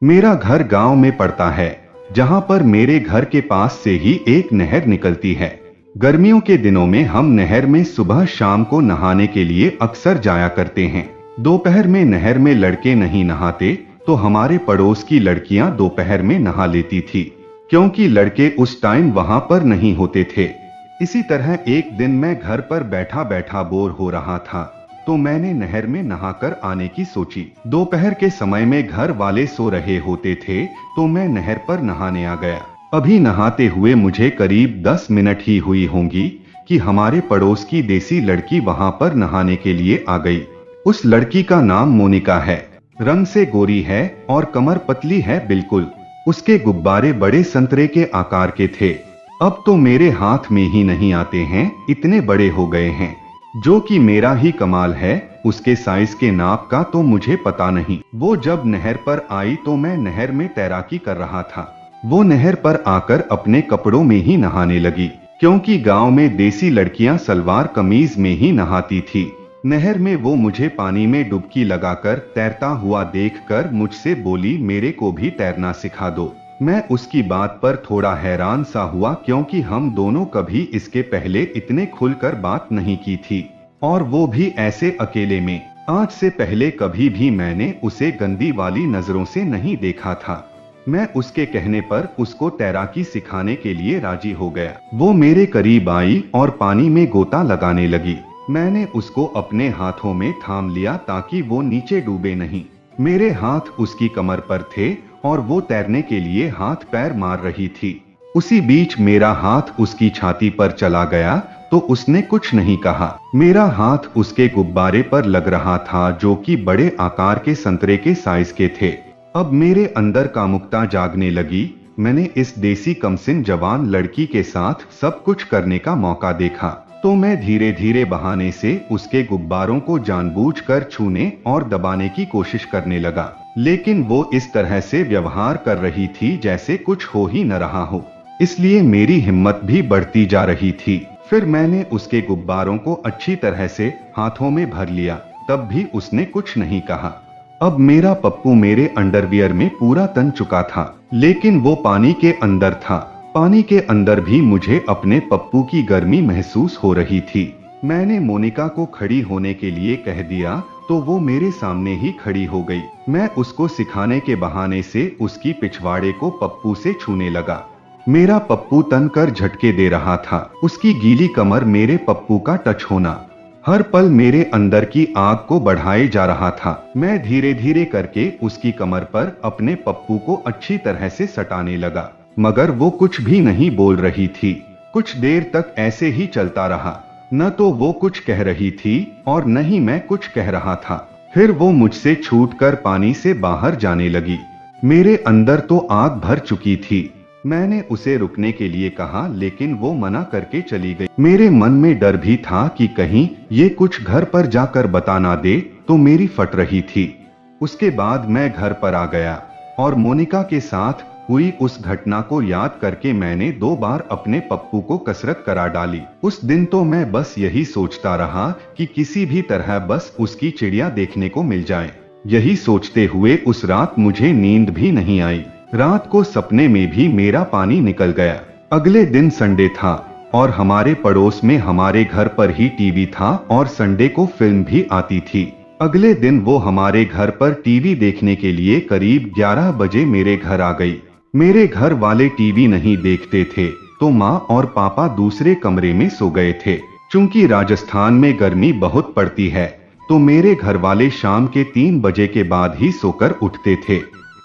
मेरा घर गांव में पड़ता है, जहां पर मेरे घर के पास से ही एक नहर निकलती है। गर्मियों के दिनों में हम नहर में सुबह शाम को नहाने के लिए अक्सर जाया करते हैं। दोपहर में नहर में लड़के नहीं नहाते, तो हमारे पड़ोस की लड़कियां दोपहर में नहा लेती थी, क्योंकि लड़के उस टाइम वहां पर नहीं होते थे। इसी तरह एक दिन मैं घर पर बैठा बैठा बोर हो रहा था, तो मैंने नहर में नहाकर आने की सोची। दोपहर के समय में घर वाले सो रहे होते थे, तो मैं नहर पर नहाने आ गया। अभी नहाते हुए मुझे करीब 10 मिनट ही हुई होंगी कि हमारे पड़ोस की देसी लड़की वहां पर नहाने के लिए आ गई। उस लड़की का नाम मोनिका है। रंग से गोरी है और कमर पतली है बिल्कुल। उसके गुब्बारे बड़े संतरे के आकार के थे। अब तो मेरे हाथ में ही नहीं आते हैं, इतने बड़े हो गए हैं, जो कि मेरा ही कमाल है। उसके साइज के नाप का तो मुझे पता नहीं। वो जब नहर पर आई तो मैं नहर में तैराकी कर रहा था। वो नहर पर आकर अपने कपड़ों में ही नहाने लगी, क्योंकि गांव में देसी लड़कियां सलवार कमीज में ही नहाती थी। नहर में वो मुझे पानी में डुबकी लगाकर तैरता हुआ देखकर मुझसे बोली, मेरे को भी तैरना सिखा दो। मैं उसकी बात पर थोड़ा हैरान सा हुआ, क्योंकि हम दोनों कभी इसके पहले इतने खुलकर बात नहीं की थी, और वो भी ऐसे अकेले में। आज से पहले कभी भी मैंने उसे गंदी वाली नजरों से नहीं देखा था। मैं उसके कहने पर उसको तैराकी सिखाने के लिए राजी हो गया। वो मेरे करीब आई और पानी में गोता लगाने लगी। मैंने उसको अपने हाथों में थाम लिया ताकि वो नीचे डूबे नहीं। मेरे हाथ उसकी कमर पर थे और वो तैरने के लिए हाथ पैर मार रही थी। उसी बीच मेरा हाथ उसकी छाती पर चला गया, तो उसने कुछ नहीं कहा। मेरा हाथ उसके गुब्बारे पर लग रहा था, जो कि बड़े आकार के संतरे के साइज के थे। अब मेरे अंदर कामुकता जागने लगी। मैंने इस देसी कमसिन जवान लड़की के साथ सब कुछ करने का मौका देखा, तो मैं धीरे धीरे बहाने से उसके गुब्बारों को जानबूझकर छूने और दबाने की कोशिश करने लगा। लेकिन वो इस तरह से व्यवहार कर रही थी जैसे कुछ हो ही न रहा हो, इसलिए मेरी हिम्मत भी बढ़ती जा रही थी। फिर मैंने उसके गुब्बारों को अच्छी तरह से हाथों में भर लिया, तब भी उसने कुछ नहीं कहा। अब मेरा पप्पू मेरे अंडरवियर में पूरा तन चुका था, लेकिन वो पानी के अंदर था। पानी के अंदर भी मुझे अपने पप्पू की गर्मी महसूस हो रही थी। मैंने मोनिका को खड़ी होने के लिए कह दिया, तो वो मेरे सामने ही खड़ी हो गई। मैं उसको सिखाने के बहाने से उसकी पिछवाड़े को पप्पू से छूने लगा। मेरा पप्पू तन कर झटके दे रहा था। उसकी गीली कमर मेरे पप्पू का टच होना हर पल मेरे अंदर की आग को बढ़ाए जा रहा था। मैं धीरे धीरे करके उसकी कमर पर अपने पप्पू को अच्छी तरह से सटाने लगा, मगर वो कुछ भी नहीं बोल रही थी। कुछ देर तक ऐसे ही चलता रहा। न तो वो कुछ कह रही थी और न ही मैं कुछ कह रहा था। फिर वो मुझसे छूटकर पानी से बाहर जाने लगी। मेरे अंदर तो आग भर चुकी थी। मैंने उसे रुकने के लिए कहा, लेकिन वो मना करके चली गई। मेरे मन में डर भी था कि कहीं ये कुछ घर पर जाकर बता ना दे, तो मेरी फट रही थी। उसके बाद मैं घर पर आ गया और मोनिका के साथ हुई उस घटना को याद करके मैंने 2 बार अपने पप्पू को कसरत करा डाली। उस दिन तो मैं बस यही सोचता रहा कि किसी भी तरह बस उसकी चिड़िया देखने को मिल जाए। यही सोचते हुए उस रात मुझे नींद भी नहीं आई। रात को सपने में भी मेरा पानी निकल गया। अगले दिन संडे था और हमारे पड़ोस में हमारे घर पर ही टीवी था और संडे को फिल्म भी आती थी। अगले दिन वो हमारे घर पर टीवी देखने के लिए करीब 11 बजे मेरे घर आ गई। मेरे घर वाले टीवी नहीं देखते थे, तो माँ और पापा दूसरे कमरे में सो गए थे। चूंकि राजस्थान में गर्मी बहुत पड़ती है, तो मेरे घर वाले शाम के 3 बजे के बाद ही सोकर उठते थे।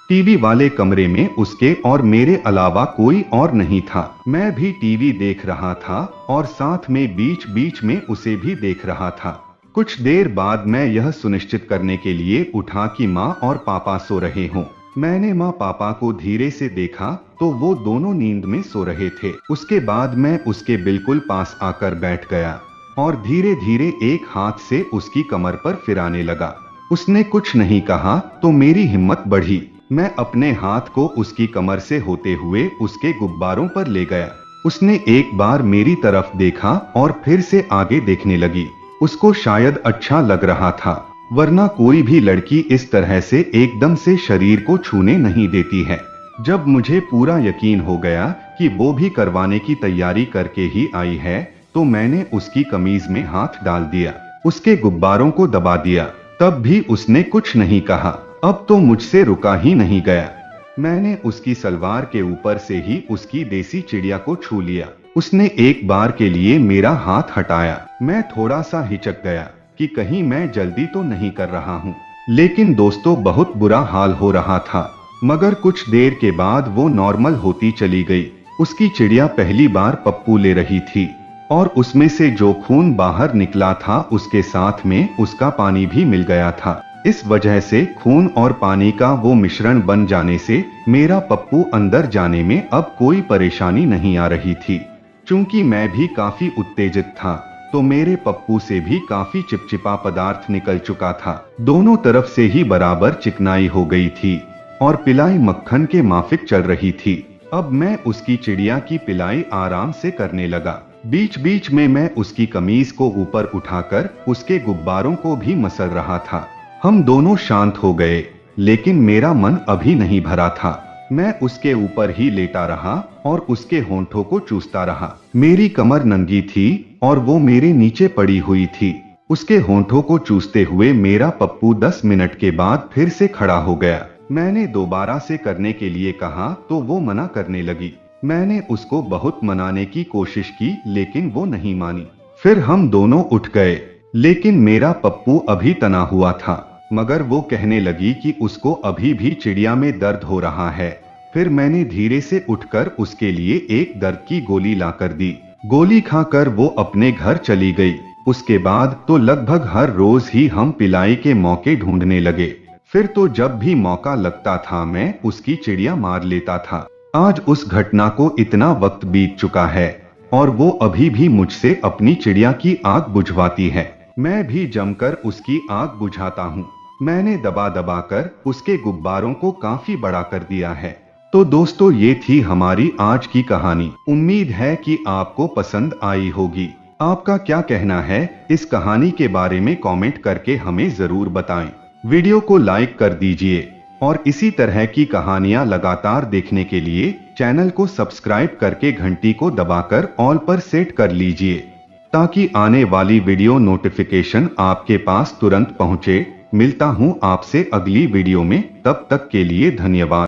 टीवी वाले कमरे में उसके और मेरे अलावा कोई और नहीं था। मैं भी टीवी देख रहा था और साथ में बीच बीच में उसे भी देख रहा था। कुछ देर बाद मैं यह सुनिश्चित करने के लिए उठा कि माँ और पापा सो रहे हों। मैंने माँ पापा को धीरे से देखा, तो वो दोनों नींद में सो रहे थे। उसके बाद मैं उसके बिल्कुल पास आकर बैठ गया और धीरे धीरे एक हाथ से उसकी कमर पर फिराने लगा। उसने कुछ नहीं कहा, तो मेरी हिम्मत बढ़ी। मैं अपने हाथ को उसकी कमर से होते हुए उसके गुब्बारों पर ले गया। उसने एक बार मेरी तरफ देखा और फिर से आगे देखने लगी। उसको शायद अच्छा लग रहा था। वरना कोई भी लड़की इस तरह से एकदम से शरीर को छूने नहीं देती है। जब मुझे पूरा यकीन हो गया कि वो भी करवाने की तैयारी करके ही आई है, तो मैंने उसकी कमीज में हाथ डाल दिया, उसके गुब्बारों को दबा दिया। तब भी उसने कुछ नहीं कहा। अब तो मुझसे रुका ही नहीं गया। मैंने उसकी सलवार के ऊपर से ही उसकी देसी चिड़िया को छू लिया। उसने एक बार के लिए मेरा हाथ हटाया। मैं थोड़ा सा हिचक गया कि कहीं मैं जल्दी तो नहीं कर रहा हूँ, लेकिन दोस्तों बहुत बुरा हाल हो रहा था। मगर कुछ देर के बाद वो नॉर्मल होती चली गई। उसकी चिड़िया पहली बार पप्पू ले रही थी और उसमें से जो खून बाहर निकला था उसके साथ में उसका पानी भी मिल गया था। इस वजह से खून और पानी का वो मिश्रण बन जाने से मेरा पप्पू अंदर जाने में अब कोई परेशानी नहीं आ रही थी। चूंकि मैं भी काफी उत्तेजित था, तो मेरे पप्पू से भी काफी चिपचिपा पदार्थ निकल चुका था। दोनों तरफ से ही बराबर चिकनाई हो गई थी और पिलाई मक्खन के माफिक चल रही थी। अब मैं उसकी चिड़िया की पिलाई आराम से करने लगा। बीच बीच में मैं उसकी कमीज को ऊपर उठाकर उसके गुब्बारों को भी मसल रहा था। हम दोनों शांत हो गए, लेकिन मेरा मन अभी नहीं भरा था। मैं उसके ऊपर ही लेटा रहा और उसके होंठों को चूसता रहा। मेरी कमर नंगी थी और वो मेरे नीचे पड़ी हुई थी। उसके होंठों को चूसते हुए मेरा पप्पू 10 मिनट के बाद फिर से खड़ा हो गया। मैंने दोबारा से करने के लिए कहा तो वो मना करने लगी। मैंने उसको बहुत मनाने की कोशिश की, लेकिन वो नहीं मानी। फिर हम दोनों उठ गए, लेकिन मेरा पप्पू अभी तना हुआ था। मगर वो कहने लगी कि उसको अभी भी चिड़िया में दर्द हो रहा है। फिर मैंने धीरे से उठकर उसके लिए एक दर्द की गोली लाकर दी। गोली खाकर वो अपने घर चली गई। उसके बाद तो लगभग हर रोज ही हम पिलाई के मौके ढूंढने लगे। फिर तो जब भी मौका लगता था मैं उसकी चिड़िया मार लेता था। आज उस घटना को इतना वक्त बीत चुका है और वो अभी भी मुझसे अपनी चिड़िया की आग बुझवाती है। मैं भी जमकर उसकी आग बुझाता हूँ। मैंने दबा दबा कर उसके गुब्बारों को काफी बड़ा कर दिया है। तो दोस्तों, ये थी हमारी आज की कहानी। उम्मीद है कि आपको पसंद आई होगी। आपका क्या कहना है इस कहानी के बारे में कमेंट करके हमें जरूर बताएं। वीडियो को लाइक कर दीजिए और इसी तरह की कहानियां लगातार देखने के लिए चैनल को सब्सक्राइब करके घंटी को दबाकर ऑल पर सेट कर लीजिए, ताकि आने वाली वीडियो नोटिफिकेशन आपके पास तुरंत पहुंचे। मिलता हूं आपसे अगली वीडियो में, तब तक के लिए धन्यवाद।